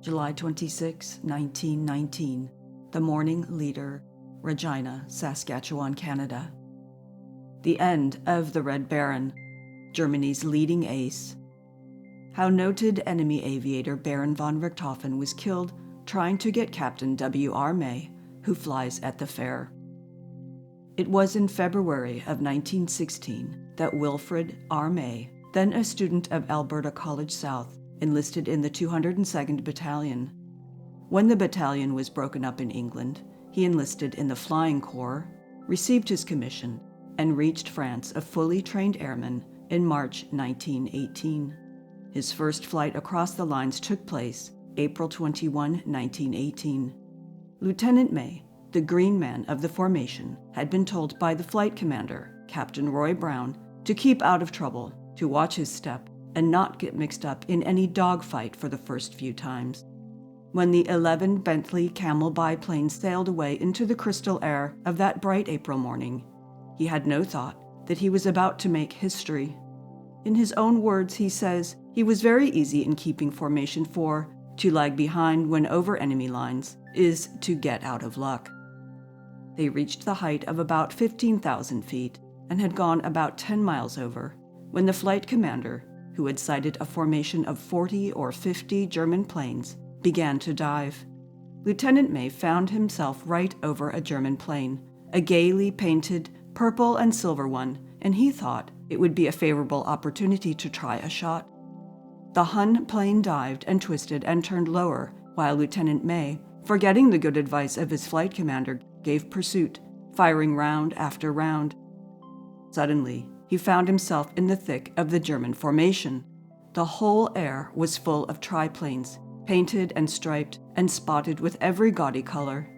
July 26, 1919, the Morning Leader, Regina, Saskatchewan, Canada. The end of the Red Baron, Germany's leading ace. How noted enemy aviator Baron von Richthofen was killed trying to get Captain W.R. May, who flies at the fair. It was in February of 1916 that Wilfred R. May, then a student of Alberta College South, enlisted in the 202nd Battalion. When the battalion was broken up in England, he enlisted in the Flying Corps, received his commission, and reached France a fully trained airman in March 1918. His first flight across the lines took place April 21, 1918. Lieutenant May, the green man of the formation, had been told by the flight commander, Captain Roy Brown, to keep out of trouble, to watch his step, and not get mixed up in any dogfight for the first few times. When the 11 Bentley Camel biplanes sailed away into the crystal air of that bright April morning, he had no thought that he was about to make history. In his own words, he says, he was very easy in keeping formation, for to lag behind when over enemy lines is to get out of luck. They reached the height of about 15,000 feet and had gone about 10 miles over when the flight commander, who had sighted a formation of 40 or 50 German planes, began to dive. Lieutenant May found himself right over a German plane, a gaily painted purple and silver one, and he thought it would be a favorable opportunity to try a shot. The Hun plane dived and twisted and turned lower, while Lieutenant May, forgetting the good advice of his flight commander, gave pursuit, firing round after round. Suddenly, he found himself in the thick of the German formation. The whole air was full of triplanes, painted and striped and spotted with every gaudy color.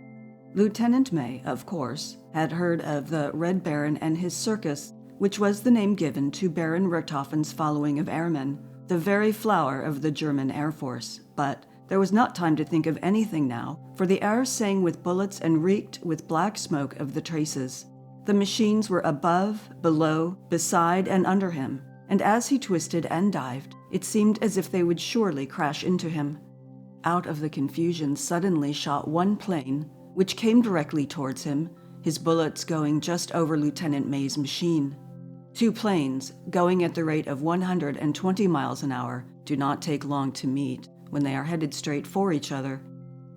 Lieutenant May, of course, had heard of the Red Baron and his circus, which was the name given to Baron Richthofen's following of airmen, the very flower of the German Air Force. But there was not time to think of anything now, for the air sang with bullets and reeked with black smoke of the traces. The machines were above, below, beside, and under him, and as he twisted and dived, it seemed as if they would surely crash into him. Out of the confusion suddenly shot one plane, which came directly towards him, his bullets going just over Lieutenant May's machine. Two planes, going at the rate of 120 miles an hour, do not take long to meet when they are headed straight for each other.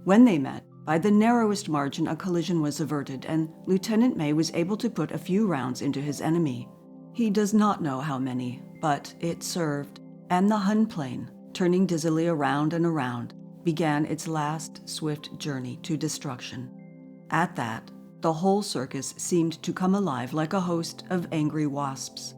When they met, by the narrowest margin a collision was averted, and Lieutenant May was able to put a few rounds into his enemy. He does not know how many, but it served, and the Hun plane, turning dizzily around and around, began its last swift journey to destruction. At that, the whole circus seemed to come alive like a host of angry wasps.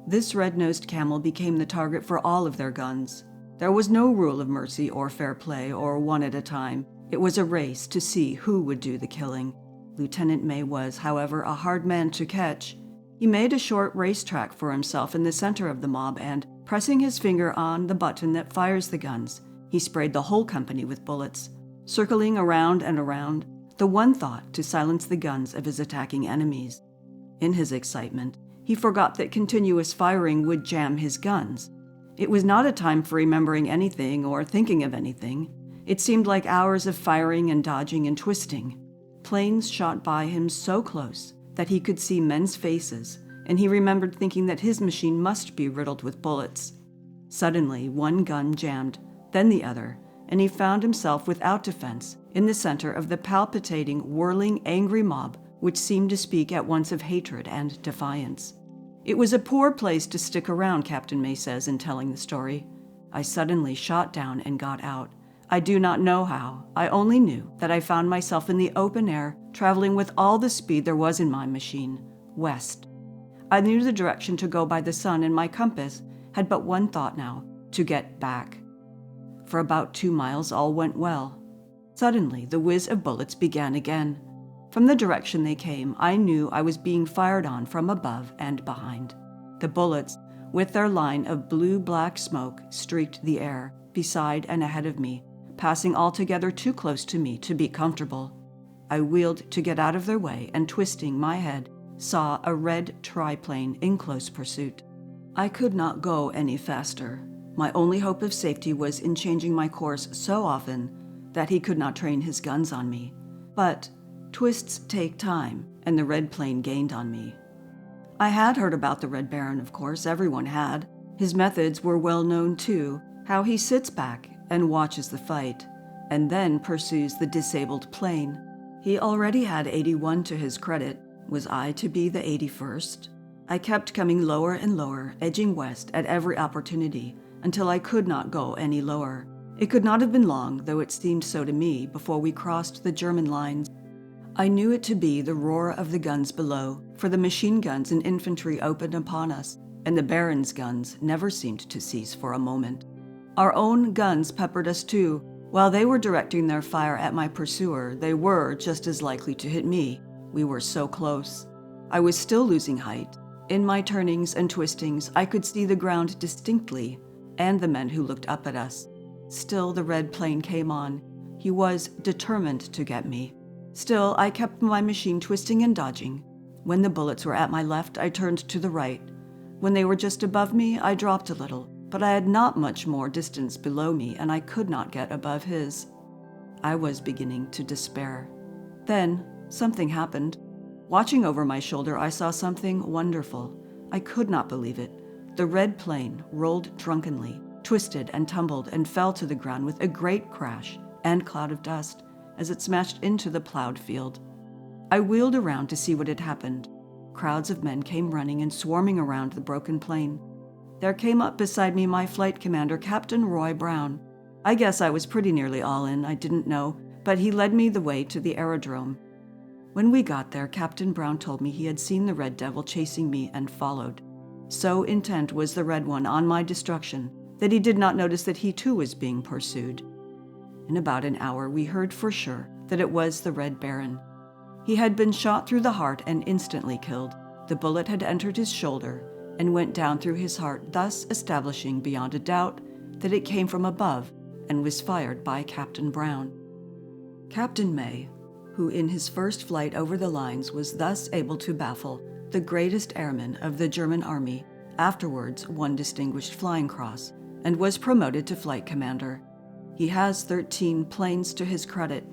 This red-nosed camel became the target for all of their guns. There was no rule of mercy or fair play or one at a time. It was a race to see who would do the killing. Lieutenant May was, however, a hard man to catch. He made a short racetrack for himself in the center of the mob and, pressing his finger on the button that fires the guns, he sprayed the whole company with bullets, circling around and around, the one thought to silence the guns of his attacking enemies. In his excitement, he forgot that continuous firing would jam his guns. It was not a time for remembering anything or thinking of anything. It seemed like hours of firing and dodging and twisting. Planes shot by him so close that he could see men's faces, and he remembered thinking that his machine must be riddled with bullets. Suddenly, one gun jammed, then the other, and he found himself without defense in the center of the palpitating, whirling, angry mob which seemed to speak at once of hatred and defiance. It was a poor place to stick around, Captain May says in telling the story. I suddenly shot down and got out. I do not know how. I only knew that I found myself in the open air, traveling with all the speed there was in my machine, west. I knew the direction to go by the sun, and my compass had but one thought now, to get back. For about 2 miles all went well. Suddenly the whiz of bullets began again. From the direction they came, I knew I was being fired on from above and behind. The bullets, with their line of blue-black smoke, streaked the air, beside and ahead of me, passing altogether too close to me to be comfortable. I wheeled to get out of their way and, twisting my head, saw a red triplane in close pursuit. I could not go any faster. My only hope of safety was in changing my course so often that he could not train his guns on me. But twists take time, and the Red Plane gained on me. I had heard about the Red Baron, of course, everyone had. His methods were well known too, how he sits back and watches the fight, and then pursues the disabled plane. He already had 81 to his credit. Was I to be the 81st? I kept coming lower and lower, edging west at every opportunity, until I could not go any lower. It could not have been long, though it seemed so to me, before we crossed the German lines. I knew it to be the roar of the guns below, for the machine guns and infantry opened upon us, and the Baron's guns never seemed to cease for a moment. Our own guns peppered us too. While they were directing their fire at my pursuer, they were just as likely to hit me. We were so close. I was still losing height. In my turnings and twistings, I could see the ground distinctly, and the men who looked up at us. Still, the Red Plane came on. He was determined to get me. Still, I kept my machine twisting and dodging. When the bullets were at my left, I turned to the right. When they were just above me, I dropped a little, but I had not much more distance below me, and I could not get above his. I was beginning to despair. Then, something happened. Watching over my shoulder, I saw something wonderful. I could not believe it. The Red Plane rolled drunkenly, twisted and tumbled, and fell to the ground with a great crash and cloud of dust as it smashed into the plowed field. I wheeled around to see what had happened. Crowds of men came running and swarming around the broken plane. There came up beside me my flight commander, Captain Roy Brown. I guess I was pretty nearly all in, I didn't know, but he led me the way to the aerodrome. When we got there, Captain Brown told me he had seen the Red Devil chasing me and followed. So intent was the Red One on my destruction that he did not notice that he too was being pursued. In about an hour, we heard for sure that it was the Red Baron. He had been shot through the heart and instantly killed. The bullet had entered his shoulder and went down through his heart, thus establishing beyond a doubt that it came from above and was fired by Captain Brown. Captain May, who in his first flight over the lines was thus able to baffle the greatest airman of the German army, afterwards won Distinguished Flying Cross and was promoted to flight commander. He has 13 planes to his credit